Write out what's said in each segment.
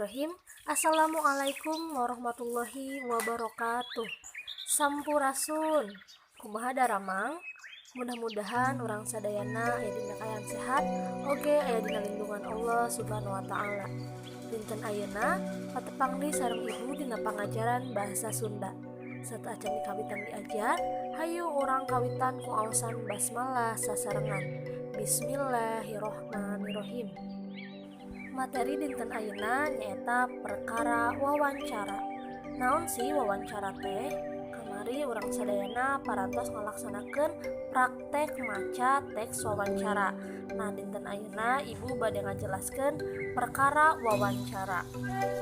Bismillahirrahmanirrahim. Assalamualaikum warahmatullahi wabarakatuh. Sampurasun. Kumaha daramang? Mudah-mudahan orang sadayana aya dina kaayaan sehat, oge aya dina lindungan Allah Subhanahu wa taala. Dinten ayeuna patepang deui sareng ibu dina pangajaran bahasa Sunda. Saat acan dikawitan diajar, hayu urang kawitan ku aosan basmalah sasarengan. Bismillahirrahmanirrahim. Materi dinten ayeuna nyaeta perkara wawancara. Naon sih wawancara teh? Kamari urang sadayana parantos ngalaksanakeun praktek maca teks wawancara. Nah, dinten ayeuna ibu bade ngajelaskeun perkara wawancara.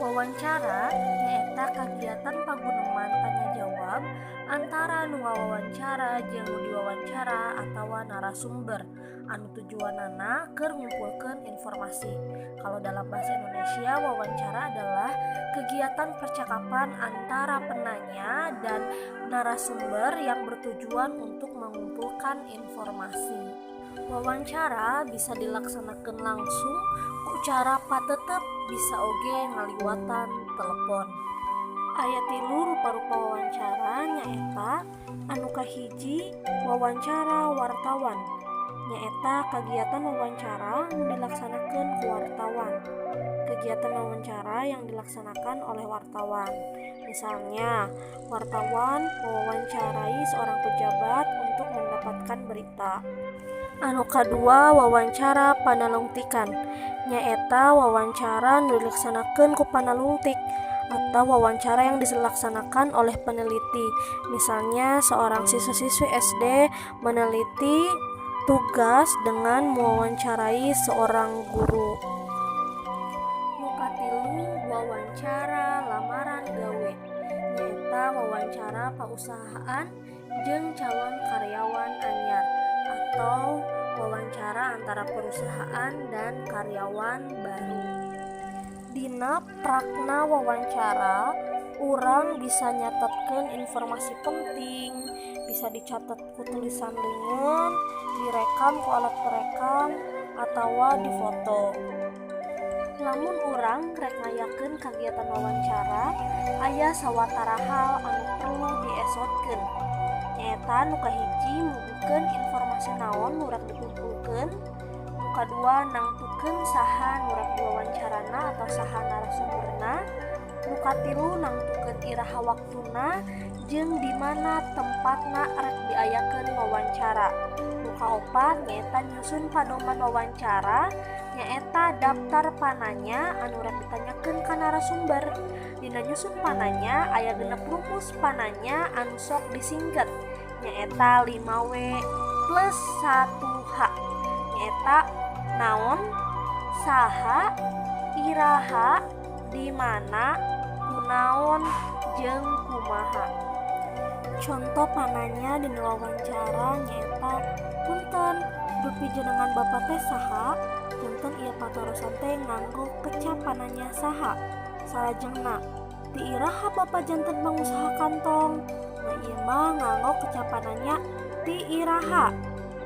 Wawancara nyaeta kagiatan paguneman tanya jawab antara nu ngawawancara jeung nu diwawancara atawa narasumber anu tujuanana keur ngumpulkeun informasi. Kalau dalam bahasa Indonesia, wawancara adalah kegiatan percakapan antara penanya dan narasumber yang bertujuan untuk mengumpulkan informasi. Wawancara bisa dilaksanakan langsung ku cara patetep, bisa oge ngaliwatan telepon. Aya 3 rupa-rupa wawancara nyaeta anu kahiji wawancara wartawan. Nyaeta kagiatan wawancara yang dilaksanakan ku wartawan. Kegiatan wawancara yang dilaksanakan oleh wartawan. Misalnya, wartawan mewawancarai seorang pejabat untuk mendapatkan berita. Anu kadua wawancara panalungtikan. Nyaeta wawancara yang dilaksanakan ku panalungtik atau wawancara yang dilaksanakan oleh peneliti. Misalnya, seorang siswa-siswi SD meneliti tugas dengan mewawancarai seorang guru. Nu katilu wawancara lamaran gawe. Nyaeta wawancara pausahaan jeung calon karyawan anyar atau wawancara antara perusahaan dan karyawan baru. Dina prakna wawancara, urang bisa nyatetkeun informasi penting, bisa dicatat ku tulisan leungeun, direkam ku alat perekam, atawa difoto. Lamun urang rek ngayakeun kagiatan wawancara, aya sawatara hal anu perlu diesotkeun. Nyaeta nu kahiji mugukeun informasi naon nu rek dikumpulkeun, nu kadua nangtukeun saha nu rek diwawancarana atau saha narasumberna, nu katilu nangtukeun iraha waktuna jeung di mana tempatna rek diayakeun wawancara. Nu kaopat nyaeta nyusun padoman wawancara, nyaeta daftar pananya anu rek ditanyakeun ka narasumber. Dina nyusun pananya aya 6 rumus pananya anu sok disingket, nyaeta 5W plus 1H. Nyaeta naon, saha, iraha, di mana, kunaon, jeung kumaha. Contoh pananya dina wawancara nyaeta, punten, dupi jenengan Bapak teh saha? Punten ieu patarosan teh nganggo kecap pananya saha? Salajengna, ti iraha Bapak janten pangusaha kantong? Nah ieu mah nganggo kecap pananya ti iraha.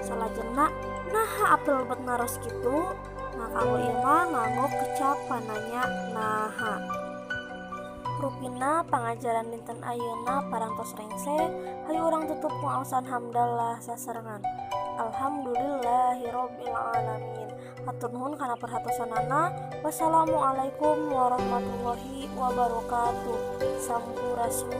Salajengna, naha apel bet naros kitu? Nah kanggo ieu mah nganggo kecap pananya naha. Rupina pangajaran dinten ayeuna parantos rengse, hayu urang tutup ngaosan hamdalah sasarengan. Alhamdulillahirabbil alamin. Hatur nuhun kana perhatosanana. Wassalamualaikum warahmatullahi wabarakatuh. Sampurasun.